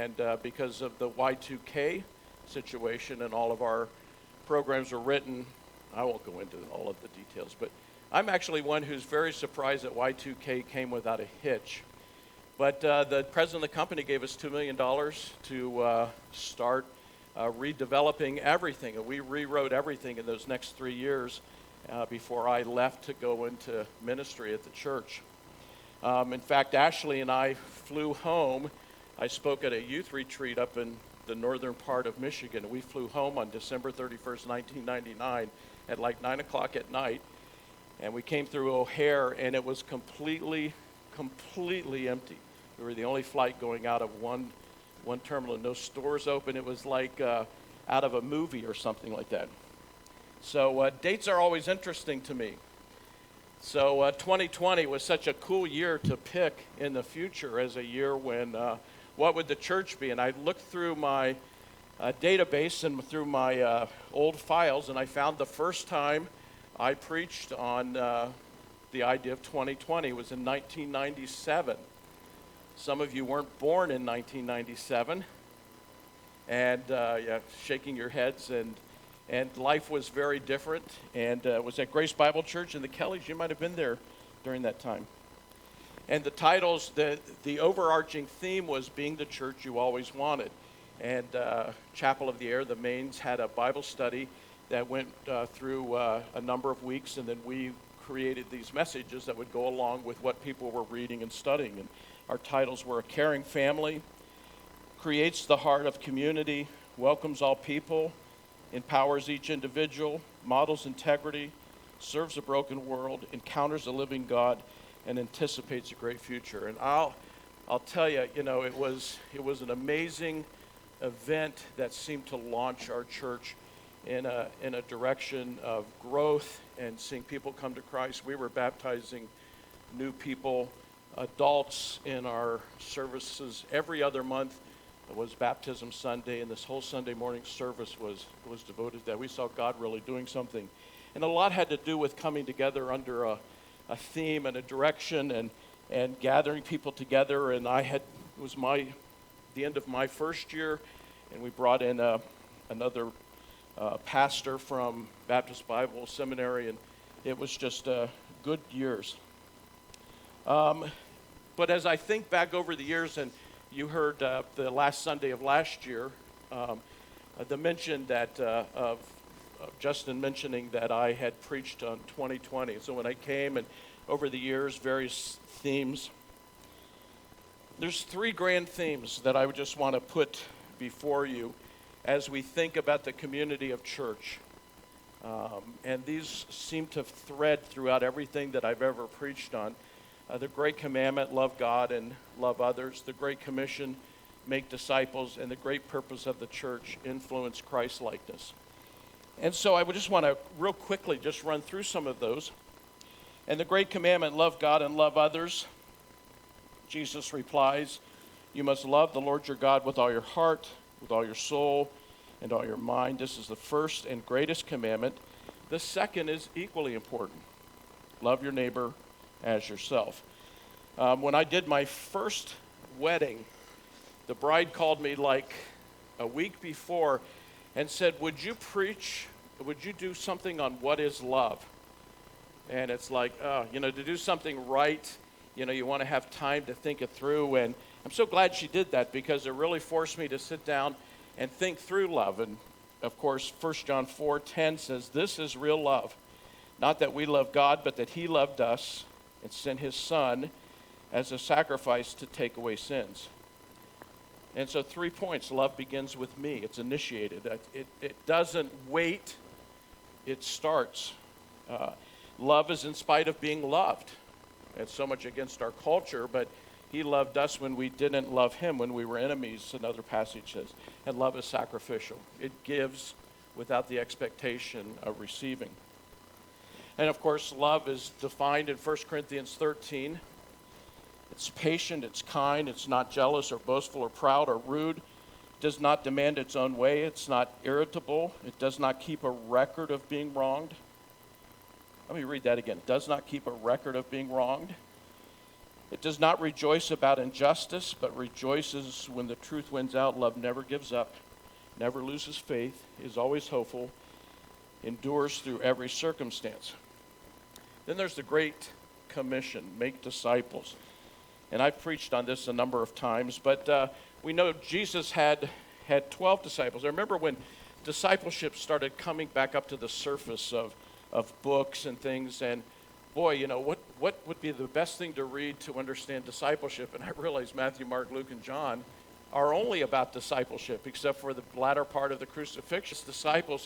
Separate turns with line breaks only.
And because of the Y2K situation and all of our programs were written, I won't go into all of the details, but I'm actually one who's very surprised that Y2K came without a hitch. But the president of the company gave us $2 million to start redeveloping everything. And we rewrote everything in those next 3 years before I left to go into ministry at the church. In fact, Ashley and I flew home. I spoke at a youth retreat up in the northern part of Michigan. We flew home on December 31st, 1999 at like 9 o'clock at night. And we came through O'Hare, and it was completely empty. We were the only flight going out of one terminal, no stores open. It was like out of a movie or something like that. So dates are always interesting to me. So 2020 was such a cool year to pick in the future as a year when, what would the church be? And I looked through my database and through my old files, and I found the first time I preached on the idea of 2020 was in 1997. Some of you weren't born in 1997, and shaking your heads, and life was very different, and it was at Grace Bible Church in the Kellys. You might have been there during that time. And the titles, the overarching theme was being the church you always wanted. And Chapel of the Air, the Mains, had a Bible study that went through a number of weeks, and then we created these messages that would go along with what people were reading and studying. And our titles were A Caring Family, Creates the Heart of Community, Welcomes All People, Empowers Each Individual, Models Integrity, Serves a Broken World, Encounters a Living God, and Anticipates a Great Future. And I'll tell you, it was an amazing event that seemed to launch our church in a direction of growth and seeing people come to Christ. We were baptizing new people, adults in our services every other month. It was Baptism Sunday, and this whole Sunday morning service was devoted to that. We saw God really doing something. And a lot had to do with coming together under a theme and a direction and gathering people together. And it was the end of my first year, and we brought in another pastor from Baptist Bible Seminary, and it was just good years. But as I think back over the years, and you heard the last Sunday of last year, the mention that of Justin mentioning that I had preached on 2020. So when I came, and over the years, various themes. There's 3 grand themes that I would just want to put before you as we think about the community of church. And these seem to thread throughout everything that I've ever preached on. The Great Commandment, love God and love others. The Great Commission, make disciples. And the great purpose of the church, influence Christ-likeness. And so I would just want to real quickly just run through some of those. And the Great Commandment, love God and love others. Jesus replies, you must love the Lord your God with all your heart, with all your soul, and all your mind. This is the first and greatest commandment. The second is equally important. Love your neighbor as yourself. When I did my first wedding, the bride called me like a week before and said, would you do something on what is love? And it's like, to do something right, you want to have time to think it through. And I'm so glad she did that, because it really forced me to sit down and think through love. And of course, 1 John 4:10 says, this is real love. Not that we love God, but that he loved us and sent his son as a sacrifice to take away sins. And so 3 points. Love begins with me. It's initiated. It doesn't wait. It starts. Love is in spite of being loved. It's so much against our culture, but he loved us when we didn't love him, when we were enemies, another passage says. And love is sacrificial. It gives without the expectation of receiving. And of course, love is defined in 1 Corinthians 13. It's patient, it's kind, it's not jealous or boastful or proud or rude. It does not demand its own way. It's not irritable. It does not keep a record of being wronged. Let me read that again. It does not keep a record of being wronged. It does not rejoice about injustice, but rejoices when the truth wins out. Love never gives up, never loses faith, is always hopeful, endures through every circumstance. Then there's the Great Commission, make disciples. And I've preached on this a number of times, but we know Jesus had 12 disciples. I remember when discipleship started coming back up to the surface of books and things, and boy, you know, what would be the best thing to read to understand discipleship? And I realized Matthew, Mark, Luke, and John are only about discipleship, except for the latter part of the crucifixion. Disciples